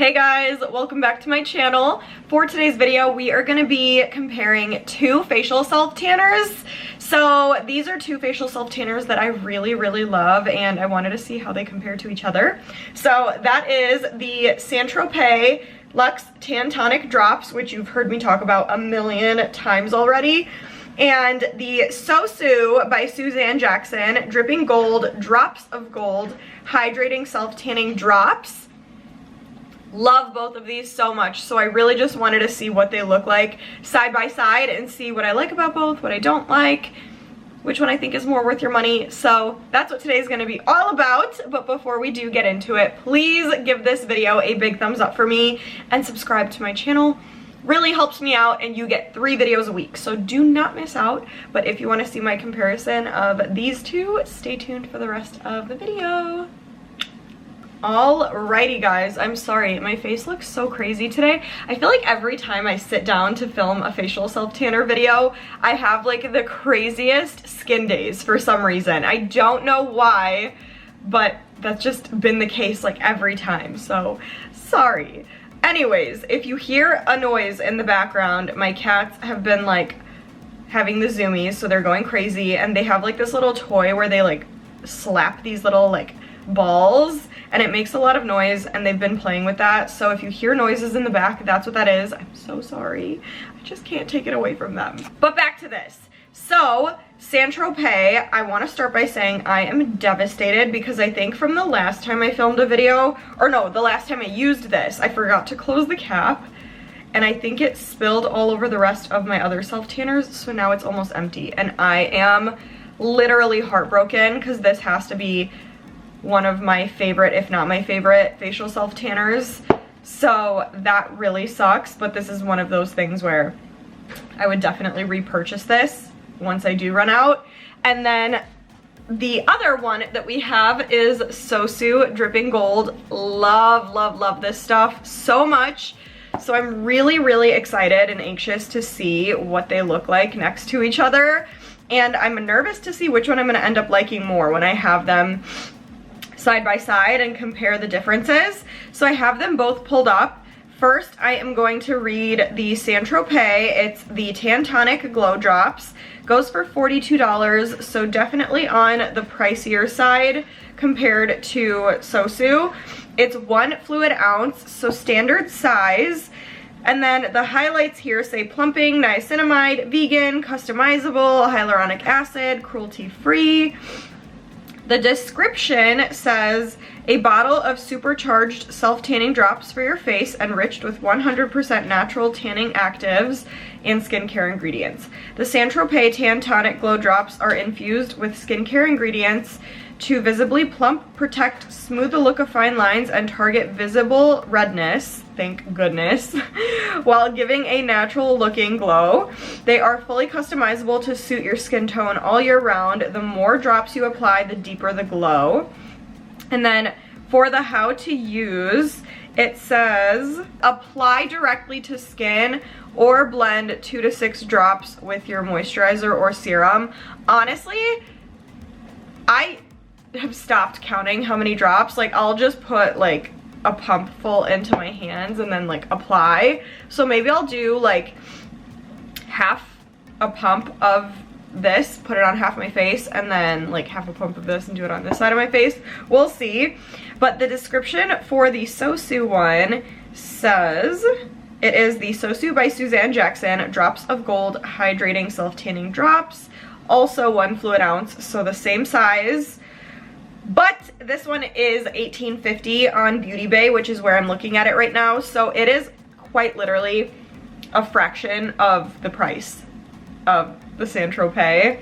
Hey guys, welcome back to my channel. For today's video, we are gonna be comparing two facial self-tanners. So these are two facial self-tanners that I really love, and I wanted to see how they compare to each other. So that is the St.Tropez Luxe Tan Tonic Drops, which you've heard me talk about a million times already. And the SOSU by Suzanne Jackson Dripping Gold Drops of Gold Hydrating Self-Tanning Drops. Love both of these so much, so I really just wanted to see what they look like side by side and see what I like about both, what I don't like, which one I think is more worth your money. So that's what today's going to be all about. But before we do get into it, please give this video a big thumbs up for me and subscribe to my channel. Really helps me out, and you get 3 videos a week, so do not miss out. But if you want to see my comparison of these two, stay tuned for the rest of the video. Alrighty guys, I'm sorry, my face looks so crazy today. I feel like every time I sit down to film a facial self-tanner video, I have like the craziest skin days for some reason. I don't know why, but that's just been the case like every time, so sorry. Anyways, if you hear a noise in the background, my cats have been like having the zoomies, so they're going crazy, and they have like this little toy where they like slap these little like balls, and it makes a lot of noise, and they've been playing with that. So if you hear noises in the back, that's what that is. I'm so sorry. I just can't take it away from them. But back to this. So St.Tropez, I want to start by saying I am devastated because I think from the last time I filmed a video, or no, the last time I used this, I forgot to close the cap, and I think it spilled all over the rest of my other self-tanners, so now it's almost empty, and I am literally heartbroken because this has to be one of my favorite, if not my favorite, facial self-tanners. So that really sucks, but this is one of those things where I would definitely repurchase this once I do run out. And then the other one that we have is SOSU Dripping Gold. Love this stuff so much. So I'm really excited and anxious to see what they look like next to each other. And I'm nervous to see which one I'm gonna end up liking more when I have them side by side and compare the differences. So I have them both pulled up. First, I am going to read the St.Tropez. It's the Tan Tonic Glow Drops. Goes for $42, so definitely on the pricier side compared to SOSU. It's 1 fluid ounce, so standard size. And then the highlights here say plumping, niacinamide, vegan, customizable, hyaluronic acid, cruelty-free. The description says, a bottle of supercharged self-tanning drops for your face enriched with 100% natural tanning actives and skincare ingredients. The St.Tropez Tan Tonic Glow Drops are infused with skincare ingredients to visibly plump, protect, smooth the look of fine lines, and target visible redness, thank goodness, while giving a natural looking glow. They are fully customizable to suit your skin tone all year round. The more drops you apply, the deeper the glow. And then for the how to use, it says apply directly to skin or blend 2 to 6 drops with your moisturizer or serum. Honestly, I have stopped counting how many drops. Like, I'll just put like a pump full into my hands and then like apply. So maybe I'll do like half a pump of this, put it on half my face, and then like half a pump of this and do it on this side of my face. We'll see. But the description for the SOSU one says it is the SOSU by Suzanne Jackson Drops of Gold Hydrating Self-Tanning Drops. Also 1 fluid ounce, so the same size. But this one is $18.50 on Beauty Bay, which is where I'm looking at it right now. So it is quite literally a fraction of the price of the St.Tropez.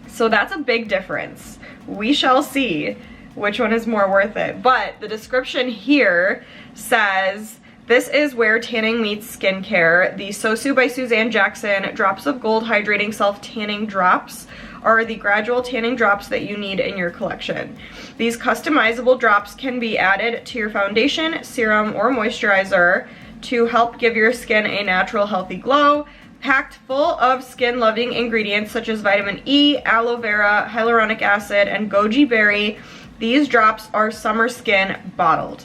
So that's a big difference. We shall see which one is more worth it. But the description here says, this is where tanning meets skincare. The SOSU by Suzanne Jackson Drops of Gold Hydrating Self-Tanning Drops are the gradual tanning drops that you need in your collection. These customizable drops can be added to your foundation, serum, or moisturizer to help give your skin a natural, healthy glow. Packed full of skin-loving ingredients such as vitamin E, aloe vera, hyaluronic acid, and goji berry, these drops are summer skin bottled.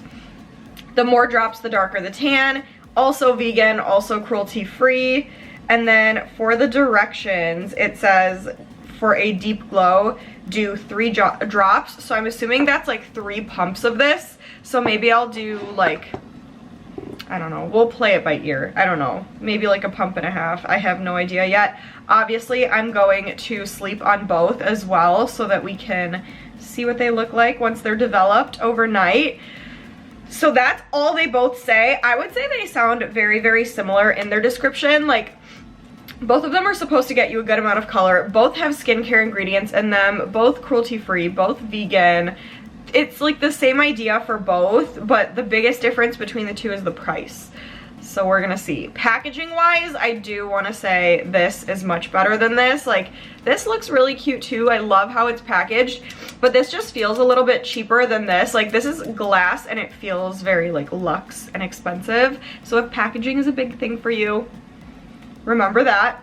The more drops, the darker the tan. Also vegan, also cruelty-free. And then for the directions, it says for a deep glow, do 3 drops. So I'm assuming that's like 3 pumps of this. So maybe I'll do like, I don't know, we'll play it by ear. I don't know, maybe like a pump and a half. I have no idea yet. Obviously, I'm going to sleep on both as well so that we can see what they look like once they're developed overnight. So that's all they both say. I would say they sound very, very similar in their description. Like, both of them are supposed to get you a good amount of color. Both have skincare ingredients in them, both cruelty-free, both vegan. It's like the same idea for both, but the biggest difference between the two is the price. So we're gonna see. Packaging wise, I do wanna say this is much better than this. Like, this looks really cute too. I love how it's packaged, but this just feels a little bit cheaper than this. Like, this is glass and it feels very like luxe and expensive. So if packaging is a big thing for you, remember that.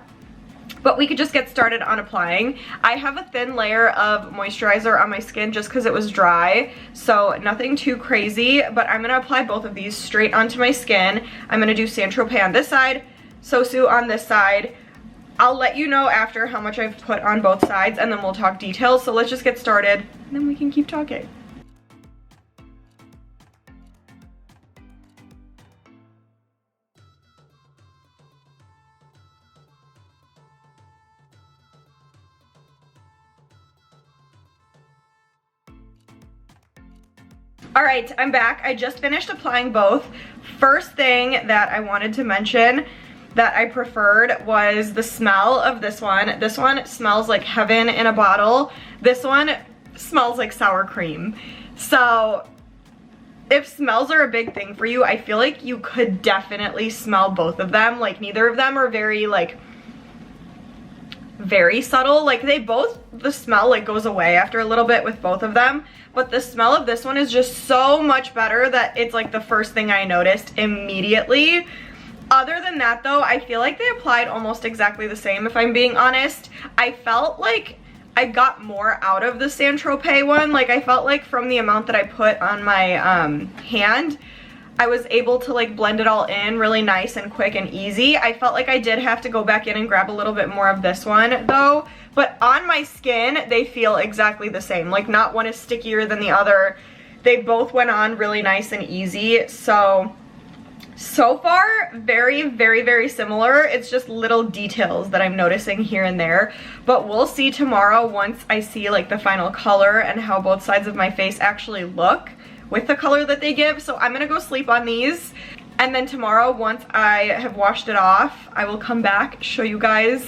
But we could just get started on applying. I have a thin layer of moisturizer on my skin just because it was dry, so nothing too crazy, but I'm gonna apply both of these straight onto my skin. I'm gonna do St.Tropez on this side, SOSU on this side. I'll let you know after how much I've put on both sides, and then we'll talk details. So let's just get started, and then we can keep talking. All right, I'm back. I just finished applying both. First thing that I wanted to mention that I preferred was the smell of this one. This one smells like heaven in a bottle. This one smells like sour cream. So if smells are a big thing for you, I feel like you could definitely smell both of them. Like, neither of them are very subtle. Like, they both, the smell like goes away after a little bit with both of them, but the smell of this one is just so much better that it's like the first thing I noticed immediately. Other than that though, I feel like they applied almost exactly the same, if I'm being honest. I felt like I got more out of the St.Tropez one. Like, I felt like from the amount that I put on my hand, I was able to like blend it all in really nice and quick and easy. I felt like I did have to go back in and grab a little bit more of this one though, but on my skin they feel exactly the same. Like, not one is stickier than the other. They both went on really nice and easy. So far, very, very, very similar. It's just little details that I'm noticing here and there, but we'll see tomorrow once I see like the final color and how both sides of my face actually look with the color that they give. So I'm gonna go sleep on these, and then tomorrow, once I have washed it off, I will come back, show you guys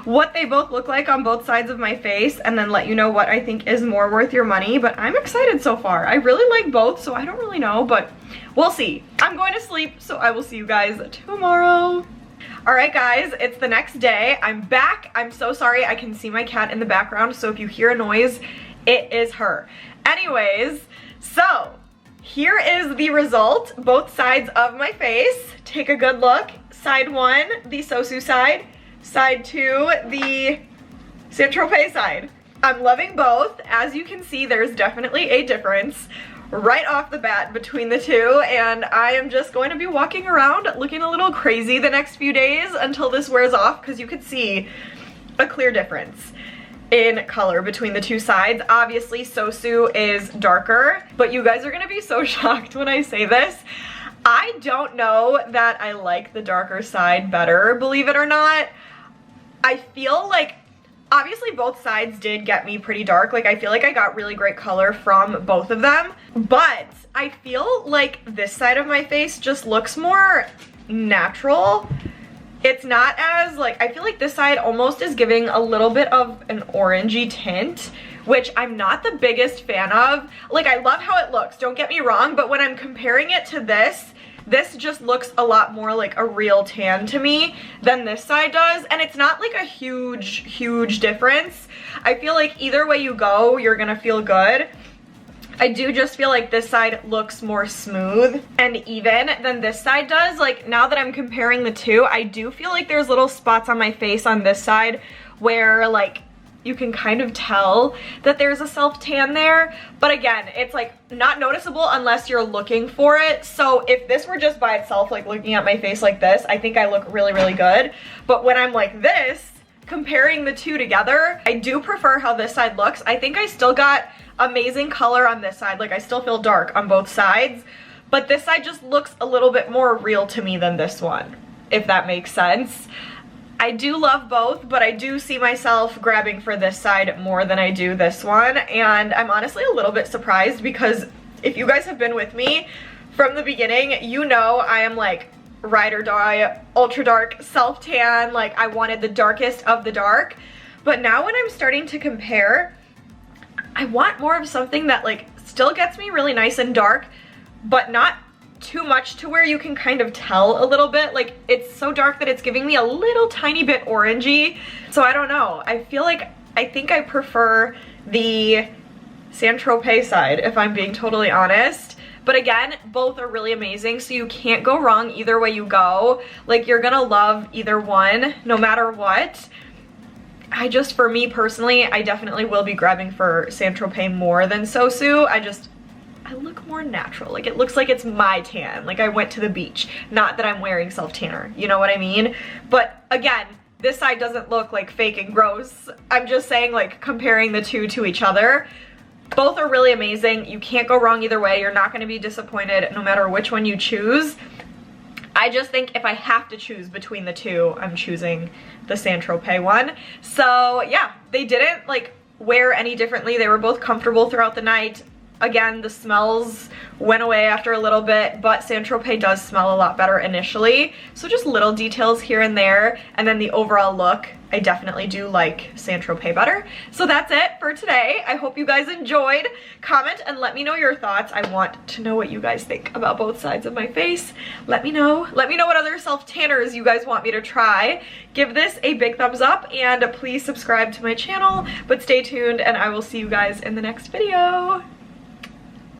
what they both look like on both sides of my face, and then let you know what I think is more worth your money. But I'm excited so far. I really like both, so I don't really know, but we'll see. I'm going to sleep, so I will see you guys tomorrow. All right, guys, it's the next day. I'm back. I'm so sorry. I can see my cat in the background, so if you hear a noise, it is her. Anyways, so here is the result, both sides of my face. Take a good look. Side 1, the SOSU side. Side 2, the St.Tropez side. I'm loving both. As you can see, there's definitely a difference right off the bat between the two, and I am just going to be walking around looking a little crazy the next few days until this wears off, because you could see a clear difference in color between the two sides. Obviously, SOSU is darker, but you guys are gonna be so shocked when I say this. I don't know that I like the darker side better, believe it or not. I feel like, obviously both sides did get me pretty dark. Like, I feel like I got really great color from both of them, but I feel like this side of my face just looks more natural. It's not as, like, I feel like this side almost is giving a little bit of an orangey tint, which I'm not the biggest fan of. Like, I love how it looks, don't get me wrong, but when I'm comparing it to this just looks a lot more like a real tan to me than this side does, and it's not like a huge difference. I feel like either way you go, you're gonna feel good. I do just feel like this side looks more smooth and even than this side does. Like, now that I'm comparing the two, I do feel like there's little spots on my face on this side where, like, you can kind of tell that there's a self-tan there, but again, it's like not noticeable unless you're looking for it. So if this were just by itself, like looking at my face like this, I think I look really, really good. But when I'm like this, comparing the two together, I do prefer how this side looks. I think I still got amazing color on this side. Like I still feel dark on both sides, but this side just looks a little bit more real to me than this one, if that makes sense. I do love both, but I do see myself grabbing for this side more than I do this one. And I'm honestly a little bit surprised because if you guys have been with me from the beginning, you know I am like ride or die, ultra dark, self-tan. Like I wanted the darkest of the dark. But now when I'm starting to compare, I want more of something that like still gets me really nice and dark, but not too much to where you can kind of tell a little bit. Like it's so dark that it's giving me a little tiny bit orangey. So I don't know. I feel like I think I prefer the St.Tropez side, if I'm being totally honest. But again, both are really amazing, so you can't go wrong either way you go. Like you're gonna love either one no matter what. For me personally, I definitely will be grabbing for St.Tropez more than SOSU. I look more natural. Like it looks like it's my tan. Like I went to the beach. Not that I'm wearing self-tanner. You know what I mean? But again, this side doesn't look like fake and gross. I'm just saying like comparing the two to each other. Both are really amazing. You can't go wrong either way. You're not going to be disappointed no matter which one you choose. I just think if I have to choose between the two, I'm choosing the St.Tropez one. So yeah, they didn't like wear any differently. They were both comfortable throughout the night. Again, the smells went away after a little bit, but St.Tropez does smell a lot better initially. So just little details here and there. And then the overall look, I definitely do like St.Tropez better. So that's it for today. I hope you guys enjoyed. Comment and let me know your thoughts. I want to know what you guys think about both sides of my face. Let me know. Let me know what other self-tanners you guys want me to try. Give this a big thumbs up and please subscribe to my channel. But stay tuned and I will see you guys in the next video.